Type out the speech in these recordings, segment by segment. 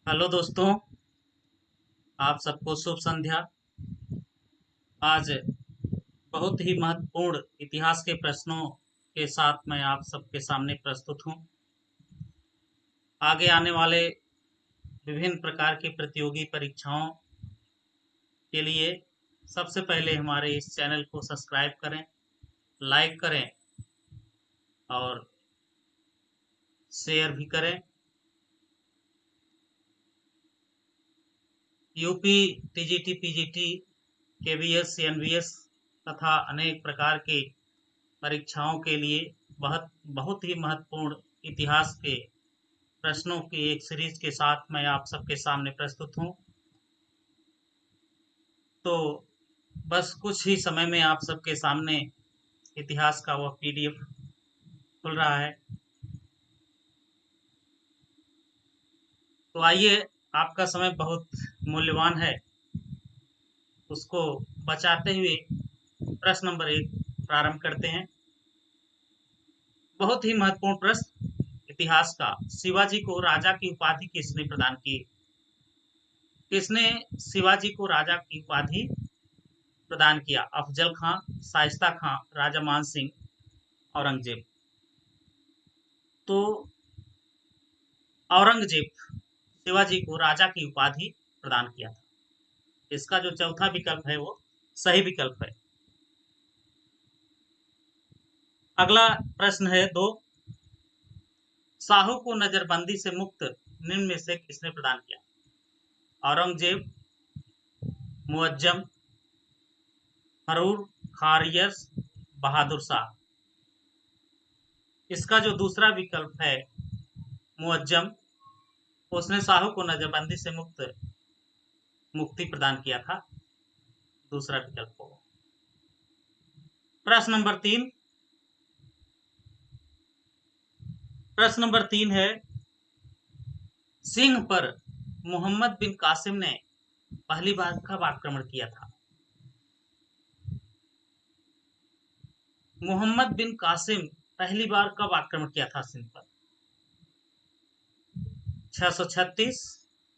Hello दोस्तों, आप सबको शुभ संध्या। आज बहुत ही महत्वपूर्ण इतिहास के प्रश्नों के साथ मैं आप सबके सामने प्रस्तुत हूँ। आगे आने वाले विभिन्न प्रकार की प्रतियोगी परीक्षाओं के लिए सबसे पहले हमारे इस चैनल को सब्सक्राइब करें, लाइक करें और शेयर भी करें। UP, TGT, PGT, KVS, NVS तथा अनेक प्रकार की परीक्षाओं के लिए बहुत बहुत ही महत्वपूर्ण इतिहास के प्रश्नों की एक सीरीज के साथ मैं आप सबके सामने प्रस्तुत हूँ। तो बस कुछ ही समय में आप सबके सामने इतिहास का वह पीडीएफ खुल रहा है। तो आइए, आपका समय बहुत मूल्यवान है, उसको बचाते हुए प्रश्न नंबर 1 प्रारंभ करते हैं। बहुत ही महत्वपूर्ण प्रश्न इतिहास का। शिवाजी को राजा की उपाधि किसने प्रदान की? किसने शिवाजी को राजा की उपाधि प्रदान किया? अफजल खां, शाइस्ता खां, राजा मान सिंह, औरंगजेब। तो औरंगजेब शिवाजी को राजा की उपाधि प्रदान किया था। इसका जो चौथा विकल्प है वो सही विकल्प है। अगला प्रश्न है 2। शाहू को नजरबंदी से मुक्त निम्न में से किसने प्रदान किया? औरंगजेब, मुअज्जम, फर्रुख, खारियस, बहादुर शाह। इसका जो दूसरा विकल्प है मुअज्जम, उसने शाहू को नजरबंदी से मुक्ति प्रदान किया था। दूसरा विकल्प होगा। प्रश्न नंबर 3। प्रश्न नंबर 3 है, सिंह पर मोहम्मद बिन कासिम ने पहली बार कब आक्रमण किया था? मोहम्मद बिन कासिम पहली बार कब आक्रमण किया था सिंह पर? 636,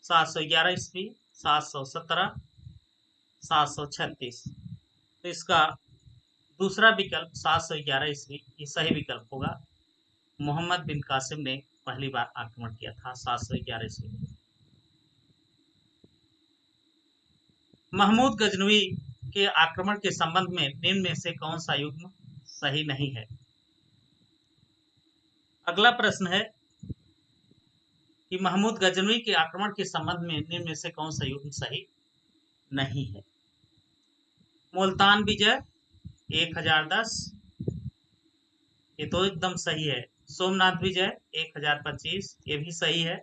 711 ईस्वी, 717, 736। तो इसका दूसरा विकल्प 711 ईस्वी ये सही विकल्प होगा। मोहम्मद बिन कासिम ने पहली बार आक्रमण किया था 711 ईस्वी में। महमूद गजनवी के आक्रमण के संबंध में निम्न में से कौन सा युग्म सही नहीं है? अगला प्रश्न है कि महमूद गजनवी के आक्रमण के संबंध में निम्न में से कौन सा युग्म सही नहीं है? मुल्तान विजय 1010, ये तो एकदम सही है। सोमनाथ विजय 1025, ये भी सही है।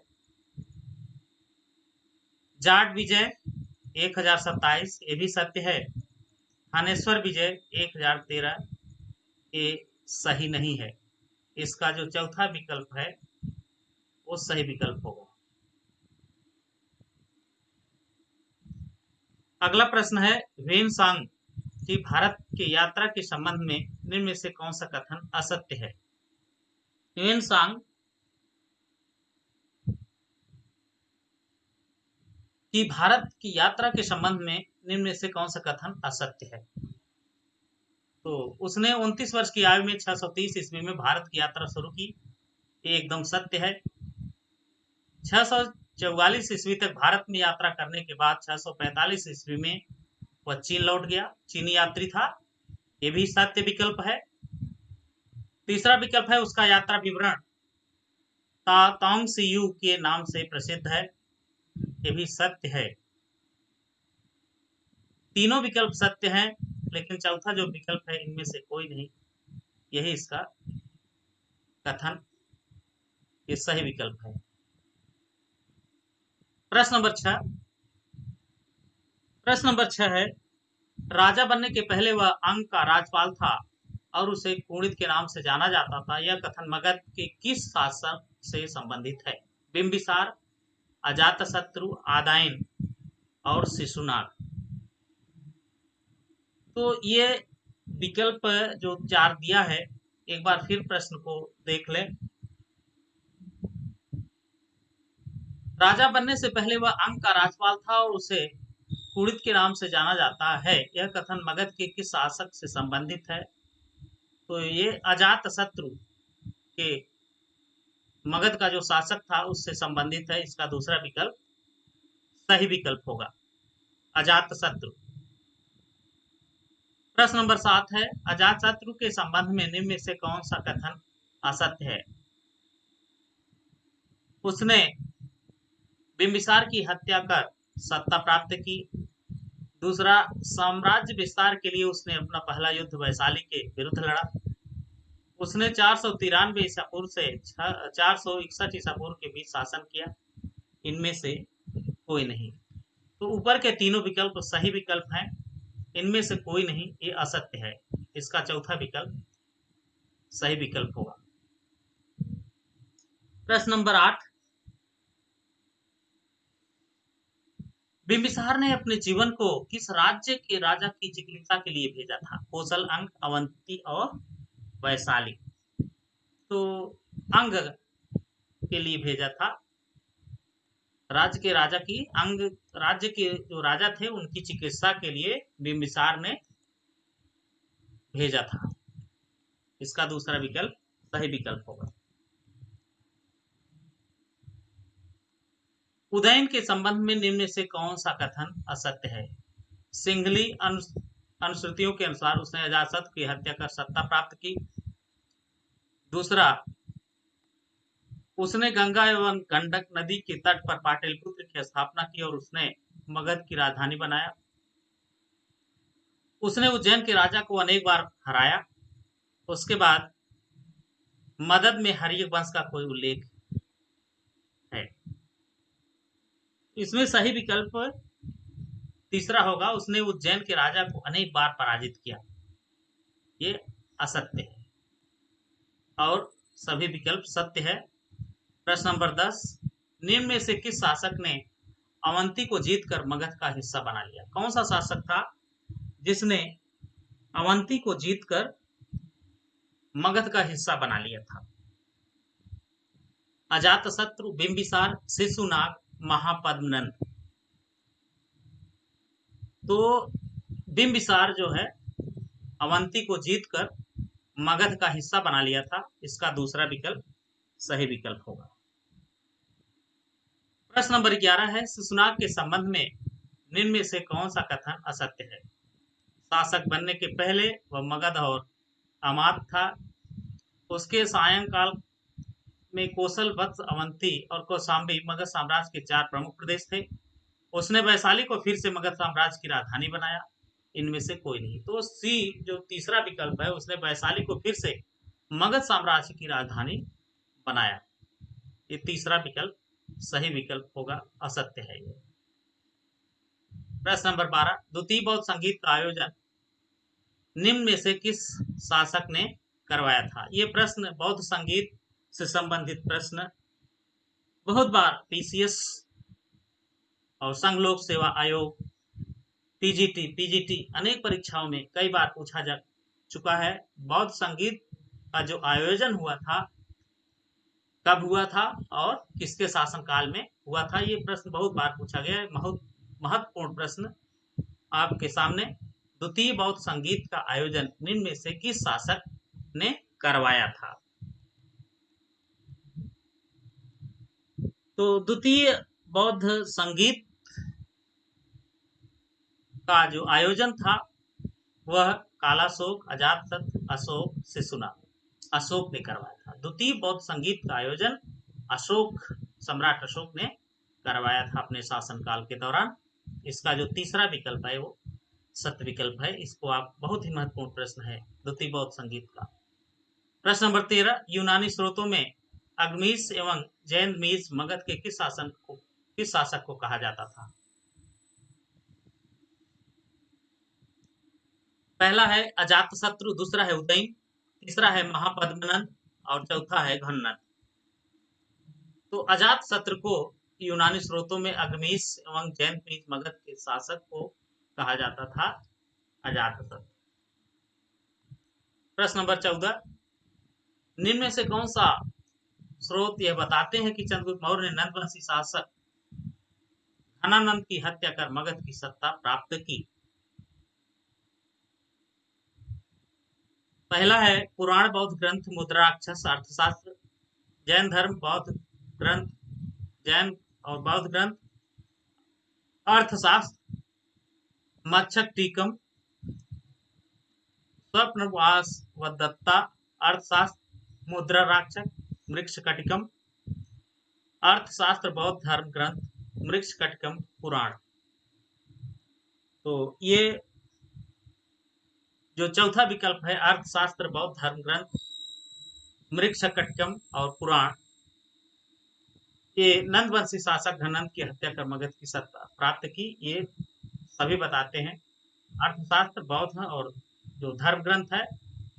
जाट विजय 1027, ये भी सत्य है। थानेश्वर विजय 1013, ये सही नहीं है। इसका जो चौथा विकल्प है वो सही विकल्प होगा। अगला प्रश्न है, ह्वेनसांग की भारत की यात्रा के संबंध में निम्न में से कौन सा कथन असत्य है? ह्वेनसांग की भारत की यात्रा के संबंध में निम्न में से कौन सा कथन असत्य है? तो उसने 29 वर्ष की आयु में 630 ईस्वी में भारत की यात्रा शुरू की, ये एकदम सत्य है। 644 ईस्वी तक भारत में यात्रा करने के बाद 645 ईस्वी में वह चीन लौट गया, चीनी यात्री था, ये भी सत्य विकल्प है। तीसरा विकल्प है उसका यात्रा विवरण तातोंग सियू के नाम से प्रसिद्ध है, ये भी सत्य है। तीनों विकल्प सत्य हैं, लेकिन चौथा जो विकल्प है इनमें से कोई नहीं, यही इसका कथन ये सही विकल्प है। प्रश्न नंबर 6। प्रश्न नंबर 6 है, राजा बनने के पहले वह अंग का राजपाल था और उसे कुणिद के नाम से जाना जाता था। यह कथन मगध के किस शासक से संबंधित है? बिंबिसार, अजातशत्रु, आदाइन और शिशुनाग। तो ये विकल्प जो 4 दिया है, एक बार फिर प्रश्न को देख लें। राजा बनने से पहले वह अंग का राजपाल था और उसे कुड़ित के नाम से जाना जाता है। यह कथन मगध के किस शासक से संबंधित है? तो ये अजात शत्रु के, मगध का जो शासक था उससे संबंधित है। इसका दूसरा विकल्प सही विकल्प होगा, अजात शत्रु। प्रश्न नंबर 7 है, अजात शत्रु के संबंध में निम्न में से कौन सा कथन असत्य है? उसने बिंबिसार की हत्या कर सत्ता प्राप्त की। दूसरा, साम्राज्य विस्तार के लिए उसने अपना पहला युद्ध वैशाली के विरुद्ध लड़ा। उसने 493 ईसा पूर्व से 461 ईसा पूर्व के बीच शासन किया। इनमें से कोई नहीं। तो ऊपर के तीनों विकल्प सही विकल्प हैं, इनमें से कोई नहीं, ये असत्य है। इसका चौथा विकल्प सही विकल्प होगा। प्रश्न नंबर 8, बिंबिसार ने अपने जीवन को किस राज्य के राजा की चिकित्सा के लिए भेजा था? कोसल, अंग, अवंती और वैशाली। तो अंग के लिए भेजा था। राज्य के राजा की अंग, राज्य के जो राजा थे उनकी चिकित्सा के लिए बिंबिसार ने भेजा था। इसका दूसरा विकल्प सही विकल्प होगा। उदयन के संबंध में निम्न में से कौन सा कथन असत्य है? सिंघली अनुश्रुतियों के अनुसार उसने अजातशत्रु की हत्या कर सत्ता प्राप्त की। दूसरा, उसने गंगा एवं गंडक नदी के तट पर पाटलिपुत्र की स्थापना की और उसने मगध की राजधानी बनाया। उसने उज्जैन के राजा को अनेक बार हराया। उसके बाद मगध में हर्यक वंश का कोई उल्लेख है। इसमें सही विकल्प तीसरा होगा, उसने उज्जैन के राजा को अनेक बार पराजित किया। ये असत्य है और सभी विकल्प सत्य है। प्रश्न नंबर 10, निम्न में से किस शासक ने अवंती को जीतकर मगध का हिस्सा बना लिया? कौन सा शासक था जिसने अवंती को जीतकर मगध का हिस्सा बना लिया था? अजातशत्रु, बिंबिसार, शिशुनाग, महापद्मनंद। तो बिंबिसार जो है अवंती को जीतकर मगध का हिस्सा बना लिया था। इसका दूसरा विकल्प सही विकल्प होगा। प्रश्न नंबर 11 है, शिशुनाग के संबंध में निम्न में से कौन सा कथन असत्य है? शासक बनने के पहले वह मगध और अमात था। उसके सायंकाल में कोसल, वत्स, अवंती और कौशाम्बी मगध साम्राज्य के 4 प्रमुख प्रदेश थे। उसने वैशाली को फिर से मगध साम्राज्य की राजधानी बनाया। इनमें से कोई नहीं। तो सी जो तीसरा विकल्प है, उसने वैशाली को फिर से मगध साम्राज्य की राजधानी बनाया। ये तीसरा विकल्प सही विकल्प होगा, असत्य है ये। प्रश्न नंबर 12, द्वितीय बौद्ध संगीत का आयोजन निम्न में से किस शासक ने करवाया था? ये प्रश्न बौद्ध संगीत से संबंधित प्रश्न बहुत बार पीसीएस और संघ लोक सेवा आयोग, पीजीटी अनेक परीक्षाओं में कई बार पूछा जा चुका है। बौद्ध संगीत का जो आयोजन हुआ था, कब हुआ था और किसके शासनकाल में हुआ था? ये प्रश्न बहुत बार पूछा गया है। महत्वपूर्ण प्रश्न आपके सामने। द्वितीय बौद्ध संगीत का आयोजन निम्न में से किस शासक ने करवाया था? तो द्वितीय बौद्ध संगीत का जो आयोजन था वह कालाशोक, अजातशत्रु, अशोक, शिशुनाग, अशोक ने करवाया था। द्वितीय बौद्ध संगीत का आयोजन सम्राट अशोक ने करवाया था अपने शासनकाल के दौरान। इसका जो तीसरा विकल्प है वो सत्य विकल्प है। इसको आप, बहुत ही महत्वपूर्ण प्रश्न है द्वितीय बौद्ध संगीत का। प्रश्न नंबर 13, यूनानी स्रोतों में अग्मीस एवं जैन मीस मगध के किस शासक को कहा जाता था? पहला है अजातशत्रु, दूसरा है उदयन, तीसरा है महापद्मनंद और चौथा है घननंद। तो अजातशत्रु को यूनानी स्रोतों में अग्मीस एवं जैन मीस मगध के शासक को कहा जाता था अजातशत्रु। प्रश्न नंबर 14, निम्न में से कौन सा स्रोत यह बताते हैं कि चंद्रगुप्त मौर्य ने नंदवंशी शासक धनानंद की हत्या कर मगध की सत्ता प्राप्त की? पहला है पुराण बौद्ध ग्रंथ मुद्राक्षस अर्थशास्त्र, जैन धर्म बौद्ध ग्रंथ, जैन और बौद्ध ग्रंथ अर्थशास्त्र, मच्छक टीकम, स्वप्नवास व दत्ता अर्थशास्त्र, मुद्रा राक्षक, मृक्ष कटिकम अर्थशास्त्र, बौद्ध धर्म ग्रंथ, मृक्ष कटिकम पुराण। तो ये जो चौथा विकल्प है अर्थशास्त्र, बौद्ध धर्म ग्रंथ, मृक्ष कटिकम और पुराण, ये नंदवंशी शासक धनानंद की हत्या कर मगध की सत्ता प्राप्त की, ये सभी बताते हैं। अर्थशास्त्र, बौद्ध और जो धर्म ग्रंथ है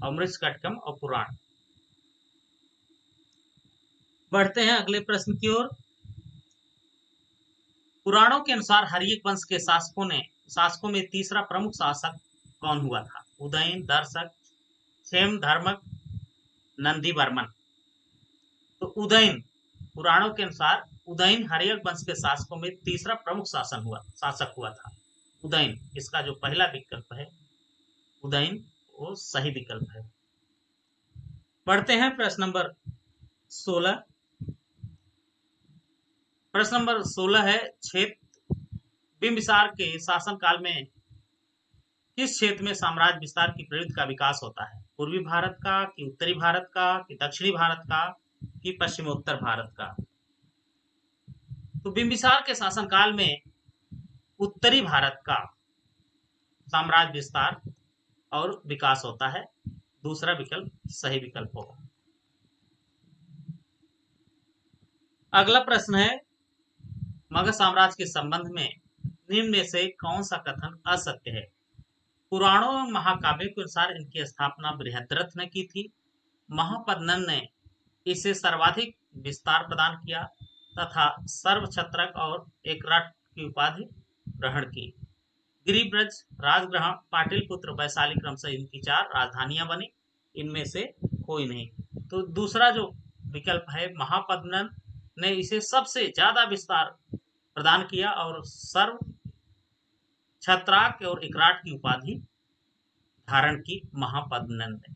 और मृक्ष कटिकम और पुराण। बढ़ते हैं अगले प्रश्न की ओर। पुराणों के अनुसार हर्यक वंश के शासकों में तीसरा प्रमुख शासक कौन हुआ था? उदयन, दर्शक, क्षेम, धर्मक, नंदीवर्मन। तो उदयन, पुराणों के अनुसार उदयन हर्यक वंश के शासकों में तीसरा प्रमुख शासक हुआ था। उदयन, इसका जो पहला विकल्प है उदयन, वो सही विकल्प है। बढ़ते हैं प्रश्न नंबर 16। प्रश्न नंबर 16 है क्षेत्र बिंबिसार के शासन काल में किस क्षेत्र में साम्राज्य विस्तार की प्रवृत्ति का विकास होता है? पूर्वी भारत का कि उत्तरी भारत का कि दक्षिणी भारत का कि पश्चिमोत्तर भारत का? तो बिंबिसार के शासनकाल में उत्तरी भारत का साम्राज्य विस्तार और विकास होता है। दूसरा विकल्प सही विकल्प होगा। अगला प्रश्न है मगध साम्राज्य के संबंध में निम्न में से कौन सा कथन असत्य है? पुराणों और महाकाव्यों के अनुसार इनकी स्थापना बृहद्रथ ने की थी। महापद्मनंद ने इसे सर्वाधिक विस्तार प्रदान किया तथा सर्वछत्रक और एकराट की उपाधि ग्रहण की। गिरिब्रज, राजग्रहण, पाटिलपुत्र, वैशाली क्रमशः इनकी 4 राजधानियां बनी। इनमें से कोई नहीं। तो दूसरा जो विकल्प है महापद्मनंद ने इसे सबसे ज्यादा विस्तार प्रदान किया और सर्व छत्राक और एकराट की उपाधि धारण की महापद्मनंद ने।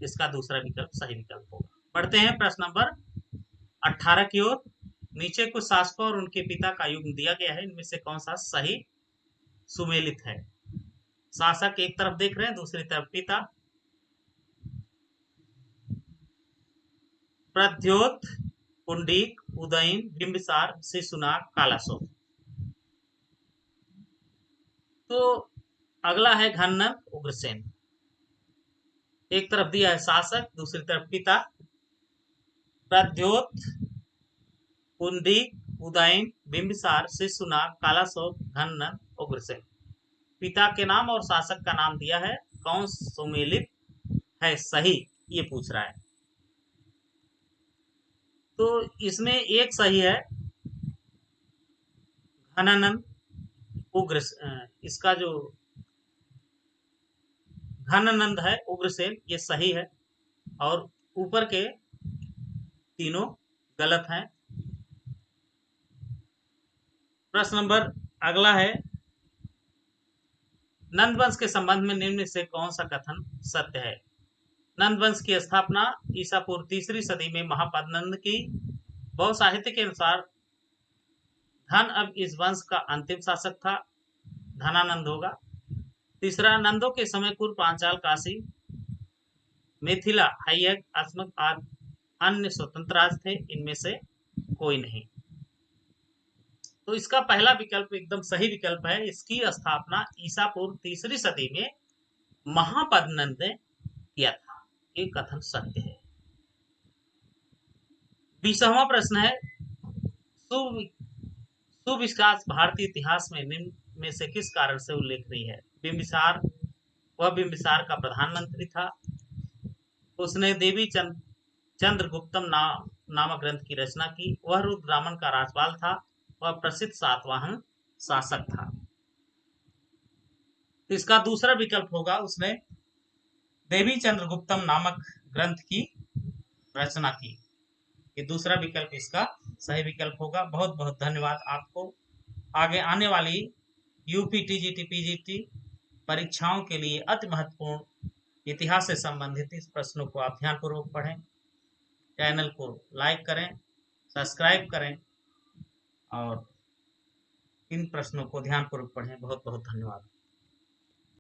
इसका दूसरा विकल्प सही विकल्प होगा। बढ़ते हैं प्रश्न नंबर 18 की ओर। नीचे कुछ शासकों और उनके पिता का युग्म दिया गया है, इनमें से कौन सा सही सुमेलित है? शासक एक तरफ देख रहे हैं, दूसरी तरफ पिता। प्रद्योत, पुंडीक, उदयन, बिंबिसार, शिशुनाग, कालाशोक। तो अगला है घननंद, उग्रसेन। एक तरफ दिया है शासक, दूसरी तरफ पिता। प्रद्योत, पुंडीक, उदयन, बिंबिसार, शिशुनाग, कालाशोक, घननंद, उग्रसेन। पिता के नाम और शासक का नाम दिया है, कौन सुमेलित है सही, ये पूछ रहा है। तो इसमें एक सही है घनानंद उग्र, इसका जो घनानंद है उग्रसेन, ये सही है और ऊपर के तीनों गलत हैं। प्रश्न नंबर अगला है नंदवंश के संबंध में निम्न से कौन सा कथन सत्य है? नंदवंश की स्थापना ईसा पूर्व 3री सदी में महापद्मनंद की। बहु साहित्य के अनुसार धन अब इस वंश का अंतिम शासक था, धनानंद होगा। तीसरा, नंदों के समय कुल, पांचाल, काशी, मिथिला, हय्यक, अस्मक आदि अन्य स्वतंत्र राज थे, इनमें से कोई नहीं। तो इसका पहला विकल्प एकदम सही विकल्प है। इसकी स्थापना ईसा पूर्व 3री सदी में महापद्मनंद ने किया था, ये कथन सत्य है। 20वां प्रश्न है सुविकास भारतीय इतिहास में निम्न में से किस कारण से उल्लेखनीय है? बिंबिसार, वह बिंबिसार का प्रधानमंत्री था, उसने देवी चंद्रगुप्तम नामक ग्रंथ की रचना की, वह रुद्ररामन का राजपाल था, वह प्रसिद्ध सातवाहन शासक था। इसका दूसरा विकल्प होगा, उसने देवी चंद्रगुप्तम नामक ग्रंथ की रचना की। ये दूसरा विकल्प इसका सही विकल्प होगा। बहुत बहुत धन्यवाद आपको। आगे आने वाली यूपी, टीजीटी, पीजीटी परीक्षाओं के लिए अति महत्वपूर्ण इतिहास से संबंधित इस प्रश्नों को आप ध्यानपूर्वक पढ़ें। चैनल को लाइक करें, सब्सक्राइब करें और इन प्रश्नों को ध्यानपूर्वक पढ़ें। बहुत बहुत धन्यवाद।